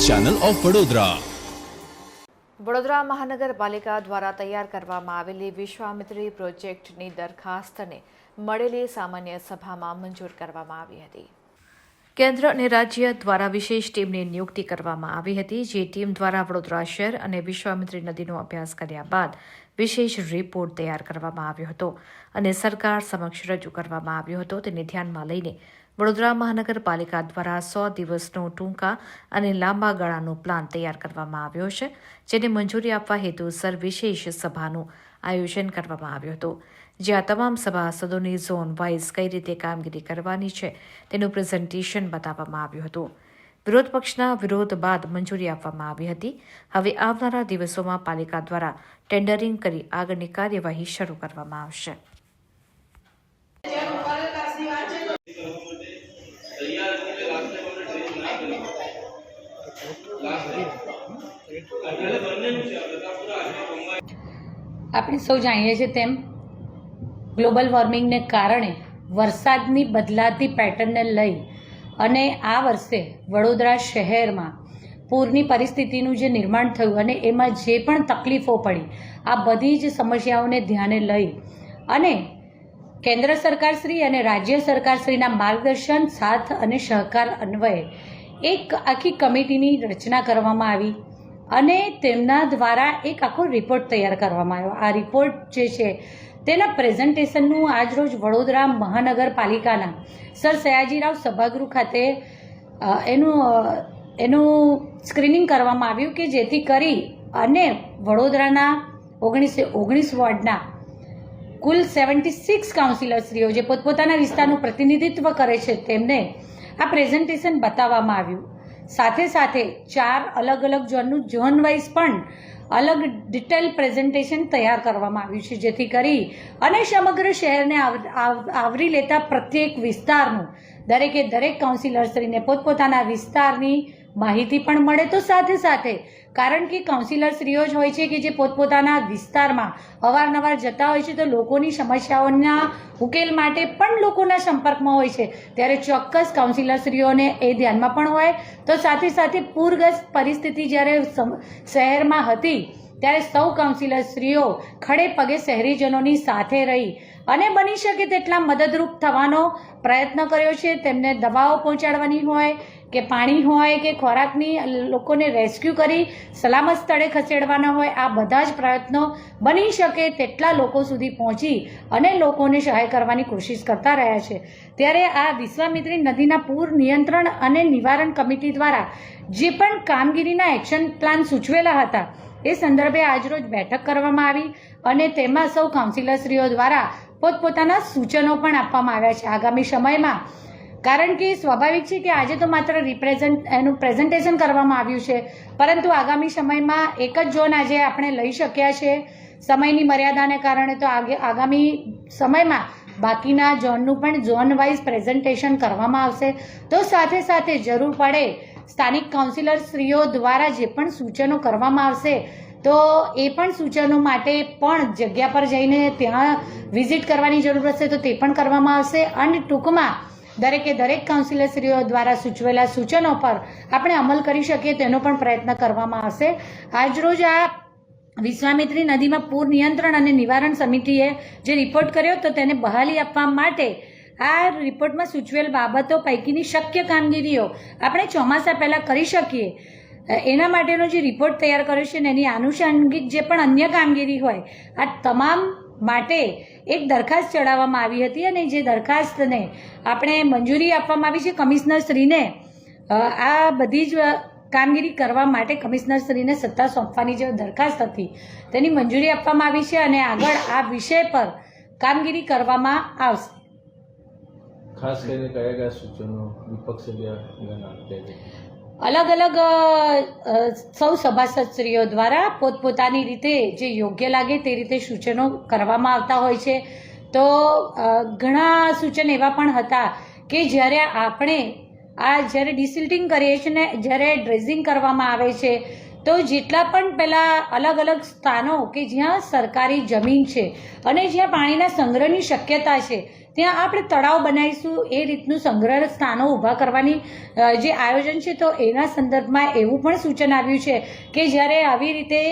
Channel of Vadodara. Vadodara મહાનગરપાલિકા દ્વારા તૈયાર કરવામાં આવેલી વિશ્વામિત્રી પ્રોજેક્ટની દરખાસ્તને મળેલી સામાન્ય સભામાં મંજૂર કરવામાં આવી હતી. કેન્દ્ર અને રાજ્ય દ્વારા વિશેષ ટીમની નિયુક્તિ કરવામાં આવી હતી, જે ટીમ દ્વારા વડોદરા શહેર અને વિશ્વામિત્રી નદીનો અભ્યાસ કર્યા બાદ વિશેષ રિપોર્ટ તૈયાર કરવામાં આવ્યો હતો અને સરકાર સમક્ષ રજૂ કરવામાં આવ્યો હતો. તેને ધ્યાનમાં લઈને વડોદરા મહાનગરપાલિકા દ્વારા 100 દિવસનો ટૂંકા અને લાંબા ગાળાનો પ્લાન તૈયાર કરવામાં આવ્યો છે, જેને મંજૂરી આપવા હેતુસર વિશેષ સભાનું આયોજન કરવામાં આવ્યું હતું, જ્યાં તમામ સભાસદોની ઝોન વાઇઝ કઈ રીતે કામગીરી કરવાની છે તેનું પ્રેઝન્ટેશન બતાવવામાં આવ્યું હતું. વિરોધ પક્ષના વિરોધ બાદ મંજૂરી આપવામાં આવી હતી. હવે આવનારા દિવસોમાં પાલિકા દ્વારા ટેન્ડરિંગ કરી આગળની કાર્યવાહી શરૂ કરવામાં આવશે. આપણે સૌ જાણીએ છીએ તેમ ગ્લોબલ વોર્મિંગને કારણે વરસાદની બદલાતી પેટર્નને લઈ અને આ વર્ષે વડોદરા શહેરમાં પૂરની પરિસ્થિતિનું જે નિર્માણ થયું અને એમાં જે પણ તકલીફો પડી, આ બધી જ સમસ્યાઓને ધ્યાને લઈ અને કેન્દ્ર સરકારશ્રી અને રાજ્ય સરકારશ્રીના માર્ગદર્શન સાથ અને સહકાર અન્વયે એક આખી કમિટીની રચના કરવામાં આવી અને તેમના દ્વારા એક આખો રિપોર્ટ તૈયાર કરવામાં આવ્યો. આ રિપોર્ટ જે છે તેના પ્રેઝન્ટેશનનું આજરોજ વડોદરા મહાનગરપાલિકાના સર સયાજીરાવ સભાગૃહ ખાતે એનું સ્ક્રીનિંગ કરવામાં આવ્યું કે જેથી કરી અને વડોદરાના 19 વોર્ડના કુલ 76 કાઉન્સિલરશ્રીઓ જે પોતપોતાના વિસ્તારનું પ્રતિનિધિત્વ કરે છે તેમને આ પ્રેઝન્ટેશન બતાવવામાં આવ્યું. સાથે સાથે 4 અલગ અલગ ઝોન વાઇઝ પણ અલગ ડિટેલ પ્રેઝન્ટેશન તૈયાર કરવામાં આવ્યું છે, જેથી કરી અને સમગ્ર શહેરને આવરી લેતા પ્રત્યેક વિસ્તારનું દરેક કાઉન્સિલરશ્રીને પોતપોતાના વિસ્તારની માહિતી પણ મળે. તો સાથે સાથે કારણ કે કાઉન્સિલરશ્રીઓ જ હોય છે કે જે પોતપોતાના વિસ્તારમાં અવારનવાર જતા હોય છે, તો લોકોની સમસ્યાઓના ઉકેલ માટે પણ લોકોના સંપર્કમાં હોય છે, ત્યારે ચોક્કસ કાઉન્સિલરશ્રીઓને એ ધ્યાનમાં પણ હોય. તો સાથે સાથે પૂરગ્રસ્ત પરિસ્થિતિ જ્યારે શહેરમાં હતી ત્યારે સૌ કાઉન્સિલરશ્રીઓ ખડે પગે શહેરીજનોની સાથે રહી અને બની શકે તેટલા મદદરૂપ થવાનો પ્રયત્ન કર્યો છે. તેમને દવાઓ પહોંચાડવાની હોય કે પાણી હોય કે ખોરાકની લોકોને રેસ્ક્યુ કરી સલામત સ્થળે ખસેડવાના હોય, આ બધા જ પ્રયત્નો બની શકે તેટલા લોકો સુધી પહોંચી અને લોકોને સહાય કરવાની કોશિશ કરતા રહ્યા છે. ત્યારે આ વિશ્વામિત્રી નદીના પૂર નિયંત્રણ અને નિવારણ કમિટી દ્વારા જે પણ કામગીરીના એક્શન પ્લાન સૂચવેલા હતા એ સંદર્ભે આજરોજ બેઠક કરવામાં આવી અને તેમાં સૌ કાઉન્સિલરશ્રીઓ દ્વારા પોતપોતાના સૂચનો પણ આપવામાં આવ્યા છે આગામી સમયમાં. કારણ કે સ્વાભાવિક છે કે આજે તો માત્ર એનું પ્રેઝન્ટેશન કરવામાં આવ્યું છે, પરંતુ આગામી સમયમાં એક જ ઝોન આજે આપણે લઈ શક્યા છે સમયની મર્યાદાને કારણે. તો આગામી સમયમાં બાકીના ઝોનનું પણ ઝોન વાઇઝ પ્રેઝન્ટેશન કરવામાં આવશે. તો સાથે સાથે જરૂર પડે સ્થાનિક કાઉન્સિલરશ્રીઓ દ્વારા જે પણ સૂચનો કરવામાં આવશે તો એ પણ સૂચનો માટે પણ જગ્યા પર જઈને ત્યાં વિઝિટ કરવાની જરૂર પડશે તો તે પણ કરવામાં આવશે. અને ટૂંકમાં દરેક કાઉન્સિલરશ્રીઓ દ્વારા સૂચવેલા સૂચનો પર આપણે અમલ કરી શકીએ તેનો પણ પ્રયત્ન કરવામાં આવશે. આજરોજ આ વિશ્વામિત્રી નદીમાં પૂર નિયંત્રણ અને નિવારણ સમિતિએ જે રિપોર્ટ કર્યો તો તેને બહાલી આપવા માટે આ રિપોર્ટમાં સૂચવેલ બાબતો પૈકીની શક્ય કામગીરીઓ આપણે ચોમાસા પહેલાં કરી શકીએ એના માટેનો જે રિપોર્ટ તૈયાર કર્યો છે ને એની આનુષંગિક જે પણ અન્ય કામગીરી હોય આ તમામ માટે એક દરખાસ્ત ચડાવવામાં આવી હતી અને જે દરખાસ્તને આપણે મંજૂરી આપવામાં આવી છે કમિશનરશ્રીને. આ બધી જ કામગીરી કરવા માટે કમિશનરશ્રીને સત્તા સોંપવાની જે દરખાસ્ત હતી તેની મંજૂરી આપવામાં આવી છે અને આગળ આ વિષય પર કામગીરી કરવામાં આવશે. ખાસ કરીને કયા સૂચનો વિપક્ષે અલગ અલગ સૌ સભાસદશ્રીઓ દ્વારા પોતપોતાની રીતે જે યોગ્ય લાગે તે રીતે સૂચનો કરવામાં આવતા હોય છે. તો ઘણા સૂચન એવા પણ હતા કે જ્યારે આપણે જ્યારે ડિસિલ્ટિંગ કરીએ છીએ ને જ્યારે ડ્રેઝિંગ કરવામાં આવે છે તો જેટલા પણ પેલા અલગ અલગ સ્થાનો કે જ્યાં સરકારી જમીન છે અને જ્યાં પાણીના સંગ્રહની શક્યતા છે ત્યાં આપણે તળાવ બનાવીશું, એ રીતનું સંગ્રહ સ્થાનો ઊભા કરવાની જે આયોજન છે તો એના સંદર્ભમાં એવું પણ સૂચન આવ્યું છે કે જ્યારે આવી રીતે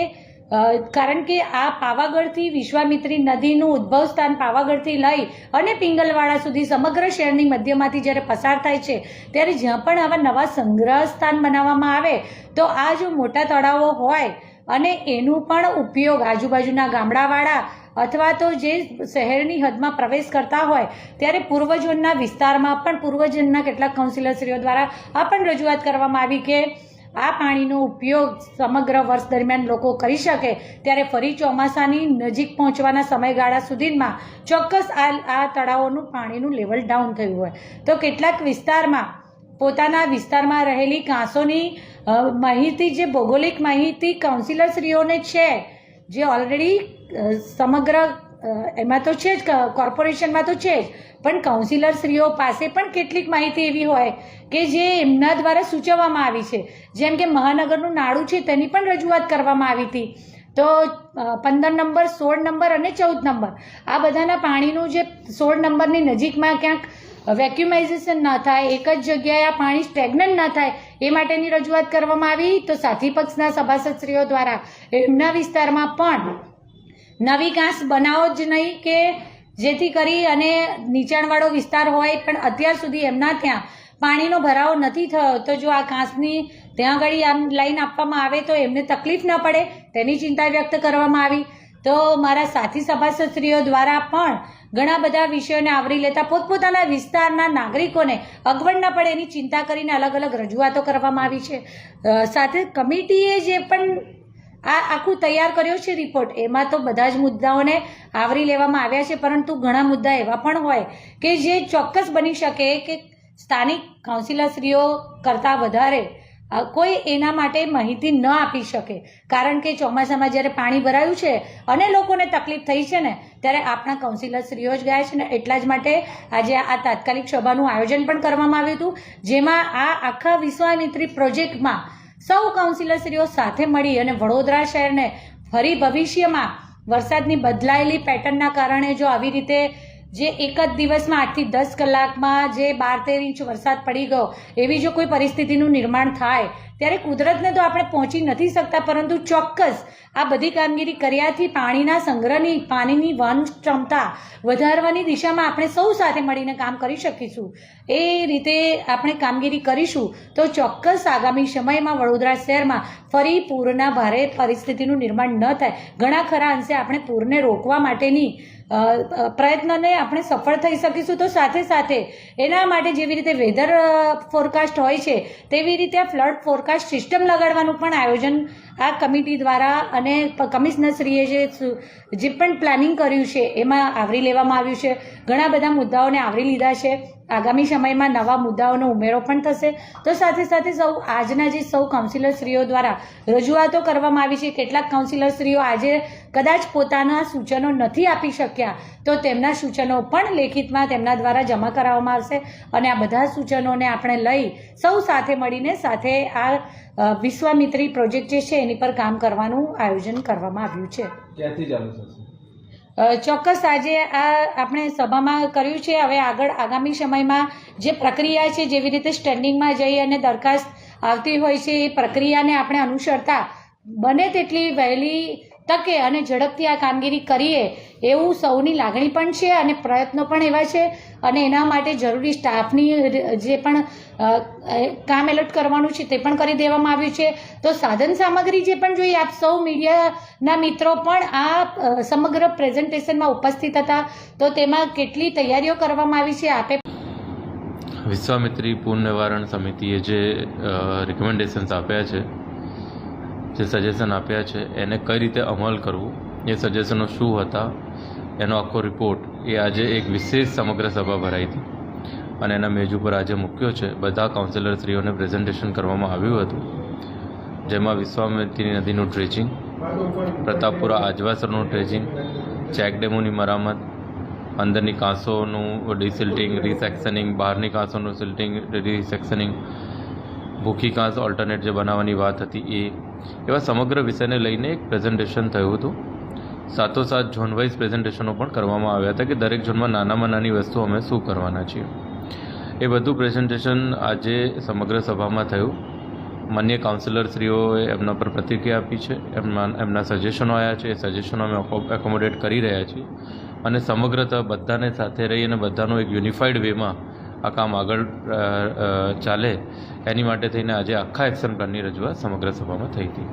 કારણ કે આ પાવાગઢથી વિશ્વામિત્રી નદીનું ઉદ્ભવ સ્થાન પાવાગઢથી લઈ અને પિંગલવાડા સુધી સમગ્ર શહેરની મધ્યમાંથી જ્યારે પસાર થાય છે ત્યારે જ્યાં પણ આવા નવા સંગ્રહ સ્થાન બનાવવામાં આવે તો આ જો મોટા તળાવો હોય અને એનું પણ ઉપયોગ આજુબાજુના ગામડાવાળા અથવા તો જે શહેરની હદમાં પ્રવેશ કરતા હોય ત્યારે પૂર્વ ઝોનના વિસ્તારમાં પણ પૂર્વ ઝોનના કેટલાક કાઉન્સિલરશ્રીઓ દ્વારા આ પણ રજૂઆત કરવામાં આવી કે આ પાણીનો ઉપયોગ સમગ્ર વર્ષ દરમિયાન લોકો કરી શકે ત્યારે ફરી ચોમાસાની નજીક પહોંચવાના સમયગાળા સુધીમાં ચોક્કસ આ તળાવોનું પાણીનું લેવલ ડાઉન થયું હોય તો કેટલાક વિસ્તારમાં પોતાના વિસ્તારમાં રહેલી કાંસોની માહિતી, જે ભૌગોલિક માહિતી કાઉન્સિલરશ્રીઓને છે, જે ઓલરેડી સમગ્ર એમાં તો છે જ, કોર્પોરેશનમાં તો છે જ, પણ કાઉન્સિલરશ્રીઓ પાસે પણ કેટલીક માહિતી એવી હોય કે જે એમના દ્વારા સૂચવવામાં આવી છે. જેમ કે મહાનગરનું નાળું છે તેની પણ રજૂઆત કરવામાં આવી હતી. તો 15 નંબર, 16 નંબર અને 14 નંબર આ બધાના પાણીનું જે 16 નંબરની નજીકમાં ક્યાંક વેક્યુમાઇઝેશન ના થાય, એક જ જગ્યાએ આ પાણી સ્ટેગ્નન્ટ ના થાય એ માટેની રજૂઆત કરવામાં આવી. તો સાથી પક્ષના સભાસદશ્રીઓ દ્વારા એમના વિસ્તારમાં પણ નવી કાંસ બનાવો જ નહીં કે જેથી કરી અને નીચાણવાળો વિસ્તાર હોય પણ અત્યાર સુધી એમના ત્યાં પાણીનો ભરાવો નથી થયો તો જો આ કાંસની ત્યાં આગળ આમ લાઈન આપવામાં આવે તો એમને તકલીફ ન પડે તેની ચિંતા વ્યક્ત કરવામાં આવી. તો મારા સાથી સભાસદશ્રીઓ દ્વારા પણ ઘણા બધા વિષયોને આવરી લેતા પોતપોતાના વિસ્તારના નાગરિકોને અગવડ ન પડે એની ચિંતા કરીને અલગ અલગ રજૂઆતો કરવામાં આવી છે. સાથે કમિટીએ જે પણ આ આખું તૈયાર કર્યો છે રિપોર્ટ, એમાં તો બધા જ મુદ્દાઓને આવરી લેવામાં આવ્યા છે, પરંતુ ઘણા મુદ્દા એવા પણ હોય કે જે ચોક્કસ બની શકે કે સ્થાનિક કાઉન્સિલરશ્રીઓ કરતાં વધારે કોઈ એના માટે માહિતી ન આપી શકે. કારણ કે ચોમાસામાં જ્યારે પાણી ભરાયું છે અને લોકોને તકલીફ થઈ છે ને ત્યારે આપણા કાઉન્સિલરશ્રીઓ જ ગયા છે ને એટલા જ માટે આજે આ તાત્કાલિક સભાનું આયોજન પણ કરવામાં આવ્યું હતું, જેમાં આ આખા વિશ્વામિત્રી પ્રોજેક્ટમાં સૌ કાઉન્સિલરશ્રીઓ સાથે મળી અને વડોદરા શહેરને ફરી ભવિષ્યમાં વરસાદની બદલાયેલી પેટર્નના કારણે જો આવી રીતે જે એક જ દિવસમાં 8 થી 10 કલાકમાં જે 12-13 ઇંચ વરસાદ પડી ગયો એવી જો કોઈ પરિસ્થિતિનું નિર્માણ થાય ત્યારે કુદરતને તો આપણે પહોંચી નથી શકતા, પરંતુ ચોક્કસ આ બધી કામગીરી કર્યાથી પાણીના સંગ્રહની, પાણીની વહન ક્ષમતા વધારવાની દિશામાં આપણે સૌ સાથે મળીને કામ કરી શકીશું. એ રીતે આપણે કામગીરી કરીશું તો ચોક્કસ આગામી સમયમાં વડોદરા શહેરમાં ફરી પૂરના ભારે પરિસ્થિતિનું નિર્માણ ન થાય. ઘણા ખરા અંશે આપણે પૂરને રોકવા માટેની પ્રયત્નને આપણે સફળ થઈ શકીશું. તો સાથે સાથે એના માટે જેવી રીતે વેધર ફોરકાસ્ટ હોય છે તેવી રીતે ફ્લડ ફોરકાસ્ટ સિસ્ટમ લગાડવાનું પણ આયોજન આ કમિટી દ્વારા અને કમિશનરશ્રીએ જે પણ પ્લાનિંગ કર્યું છે એમાં આવરી લેવામાં આવ્યું છે. ઘણા બધા મુદ્દાઓને આવરી લીધા છે. આગામી સમયમાં નવા મુદ્દાઓનો ઉમેરો પણ થશે. તો સાથે સાથે આજના જે સૌ કાઉન્સિલરશ્રીઓ દ્વારા રજૂઆતો કરવામાં આવી છે, કેટલાક કાઉન્સિલરશ્રીઓ આજે કદાચ પોતાના સૂચનો નથી આપી શક્યા તો તેમના સૂચનો પણ લેખિતમાં તેમના દ્વારા જમા કરાવવામાં આવશે અને આ બધા સૂચનોને આપણે લઈ સૌ સાથે મળીને સાથે આ વિશ્વામિત્રી પ્રોજેક્ટ જે છે એની પર કામ કરવાનું આયોજન કરવામાં આવ્યું છે. ક્યાંથી ચાલુ થશે? ચોક્કસ આજે આ આપણે સભામાં કર્યું છે. હવે આગળ આગામી સમયમાં જે પ્રક્રિયા છે, જેવી રીતે સ્ટેન્ડિંગમાં જઈ અને દરખાસ્ત આવતી હોય છે એ પ્રક્રિયાને આપણે અનુસરતા બને તેટલી વહેલી તકે અને ઝડપથી આ કામગીરી કરીએ એવું સૌની લાગણી પણ છે અને પ્રયત્નો પણ એવા છે. અને એના માટે જરૂરી સ્ટાફની જે પણ કામ એલોટ કરવાનું છે તે પણ કરી દેવામાં આવ્યું છે. તો સાધન સામગ્રી જે પણ જોઈએ, આપ સૌ મીડિયાના મિત્રો પણ આ સમગ્ર પ્રેઝન્ટેશનમાં ઉપસ્થિત હતા, તો તેમાં કેટલી તૈયારીઓ કરવામાં આવી છે આપે. વિશ્વામિત્રી પૂર નિવારણ સમિતિએ જે રિકમેન્ડેશન્સ આપ્યા છે, જે સજેશન આપ્યા છે, એને કઈ રીતે અમલ કરવું, એ સજેશનો શું હતા, એનો આખો રિપોર્ટ એ આજે એક વિશેષ સમગ્ર સભા ભરાઈ હતી અને એના મેજ ઉપર આજે મૂક્યો છે. બધા કાઉન્સિલરશ્રીઓને પ્રેઝન્ટેશન કરવામાં આવ્યું હતું, જેમાં વિશ્વામિત્રી નદીનું ડ્રેજિંગ, પ્રતાપપુરા આજવાસરનું ડ્રેજિંગ, ચેકડેમોની મરામત, અંદરની કાંસોનું ડિસિલ્ટિંગ, રિસેક્શનિંગ, બહારની કાંસોનું સિલ્ટિંગ, રિસેક્શનિંગ, ભૂખી કાંસ ઓલ્ટરનેટ જે બનાવવાની વાત હતી એ, એવા સમગ્ર વિષયને લઈને એક પ્રેઝન્ટેશન થયું હતું. સાથોસાથ ઝોન વાઇઝ પ્રેઝન્ટેશનો પણ કરવામાં આવ્યા હતા કે દરેક ઝોનમાં નાનામાં નાની વસ્તુ અમે શું કરવાના છીએ. એ બધું પ્રેઝન્ટેશન આજે સમગ્ર સભામાં થયું. માન્ય કાઉન્સિલરશ્રીઓએ એમના પર પ્રતિક્રિયા આપી છે, એમના સજેશનો આવ્યા છે. એ સજેશનો અમે એકોમોડેટ કરી રહ્યા છીએ અને સમગ્રતઃ બધાને સાથે રહી અને બધાનો એક યુનિફાઈડ વેમાં આ કામ આગળ ચાલે એની માટે થઈને આજે આખા એક્શન પ્લાનની રજૂઆત સમગ્ર સભામાં થઈ હતી.